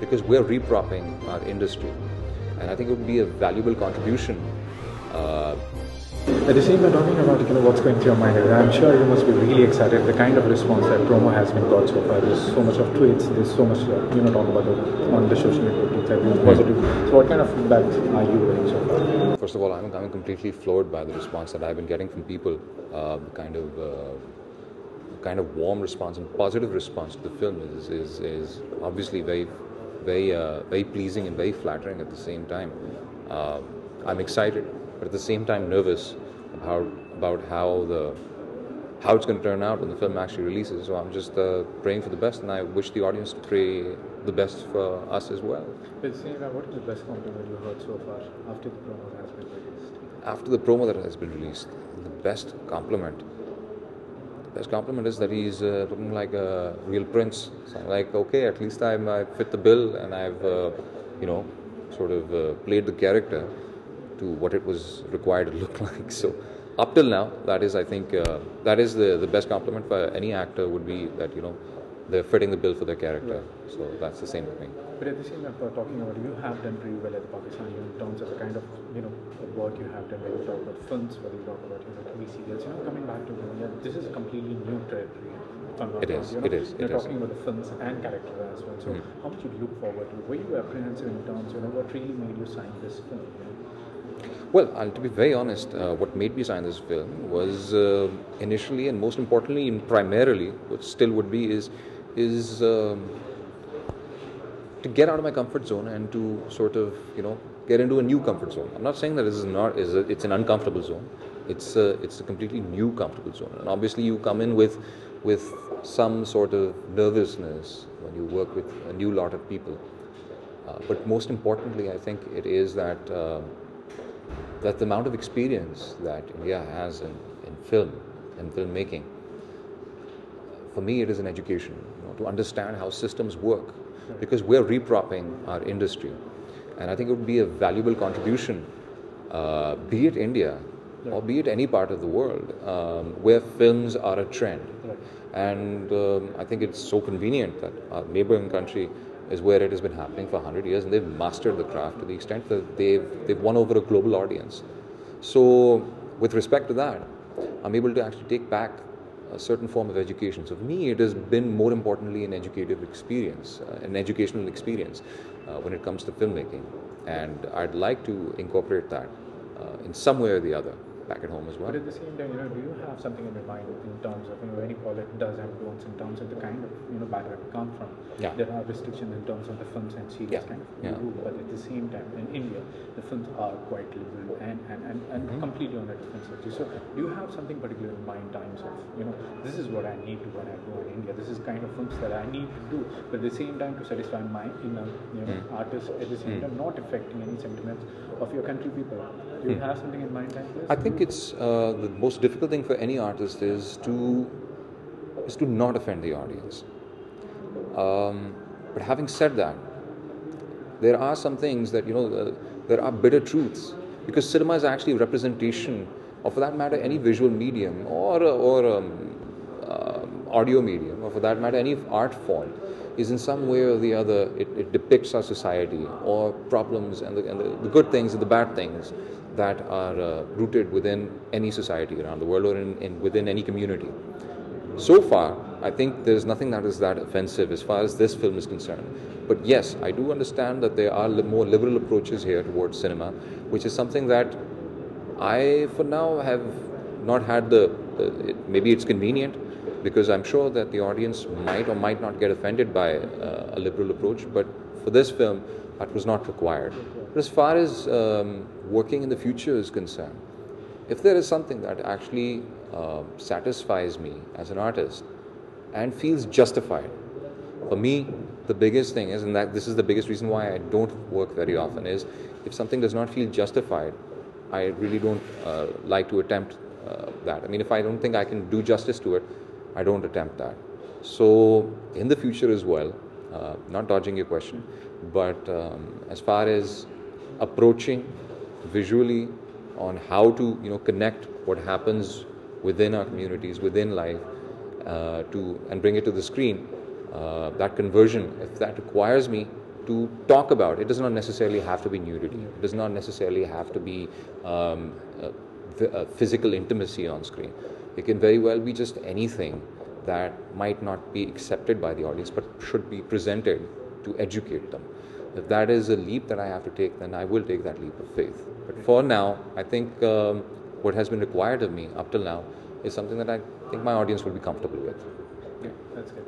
because we're repropping our industry, and I think it would be a valuable contribution. At the same time, talking about what's going through your mind, I'm sure you must be really excited. The kind of response that promo has been got so far. There's so much of tweets. There's so much talk about on the social networks have been positive. So what kind of feedback are you getting so far? First of all, I'm completely floored by the response that I've been getting from people. Kind of warm response and positive response to the film is obviously very pleasing and very flattering at the same time. I'm excited, but at the same time nervous about how it's going to turn out when the film actually releases. So I'm just praying for the best, and I wish the audience to pray the best for us as well. But what is the best compliment you heard so far after the promo has been released? After the promo that has been released, the best compliment is that he's looking like a real prince. So I'm like, okay, at least I fit the bill, and I've played the character to what it was required to look like. So up till now, that is, I think, that is the best compliment for any actor would be that they're fitting the bill for their character. Right. So that's the same with me. But at the same time, talking about you have done pretty well at Pakistan in terms of the kind of work you have done. When you talk about films, whether you talk about TV serials, coming back to India, this is a completely new territory. It is. You're talking about the films and character as well. So how much you look forward to? Were you apprehensive in terms, what really made you sign this film? Well, to be very honest, what made me sign this film was initially and most importantly and primarily, which still would be, is to get out of my comfort zone and to get into a new comfort zone. I'm not saying that it's an uncomfortable zone. It's a completely new comfortable zone. And obviously you come in with some sort of nervousness when you work with a new lot of people. But most importantly, I think it is that the amount of experience that India has in film and filmmaking, for me it is an education, to understand how systems work, because we're repropping our industry, and I think it would be a valuable contribution, be it India or be it any part of the world, where films are a trend. And I think it's so convenient that our neighboring country is where it has been happening for 100 years, and they've mastered the craft to the extent that they've won over a global audience. So with respect to that, I'm able to actually take back a certain form of education. So for me, it has been more importantly an educative experience, an educational experience when it comes to filmmaking. And I'd like to incorporate that in some way or the other back at home as well. But at the same time, do you have something in your mind in terms of, any college does have loans in terms of the kind of, background you come from? Yeah. There are restrictions in terms of the films and series rule, but at the same time, in India, the films are quite liberal and completely on a different subject. So do you have something particular in mind in terms of, this is what I need to when I go in India, this is kind of films that I need to do, but at the same time to satisfy my inner, artist, at the same time not affecting any sentiments of your country people. Do you have something in mind like this? I think it's the most difficult thing for any artist is to not offend the audience. But having said that, there are some things that there are bitter truths, because cinema is actually a representation, or for that matter, any visual medium or audio medium, or for that matter, any art form, is in some way or the other it depicts our society or problems and the good things and the bad things that are rooted within any society around the world or within any community. So far, I think there's nothing that is that offensive as far as this film is concerned. But yes, I do understand that there are more liberal approaches here towards cinema, which is something that I, for now, have not had maybe it's convenient, because I'm sure that the audience might or might not get offended by a liberal approach, but for this film, that was not required. But as far as working in the future is concerned, if there is something that actually satisfies me as an artist and feels justified, for me, the biggest thing is, and that this is the biggest reason why I don't work very often, is if something does not feel justified, I really don't like to attempt that. I mean, if I don't think I can do justice to it, I don't attempt that. So in the future as well, not dodging your question, but as far as approaching visually on how to connect what happens within our communities, within life, and bring it to the screen, that conversion, if that requires me to talk about. It does not necessarily have to be nudity. It does not necessarily have to be physical intimacy on screen. It can very well be just anything that might not be accepted by the audience but should be presented to educate them. If that is a leap that I have to take, then I will take that leap of faith. But for now, I think what has been required of me up till now is something that I think my audience will be comfortable with. Yeah, that's good.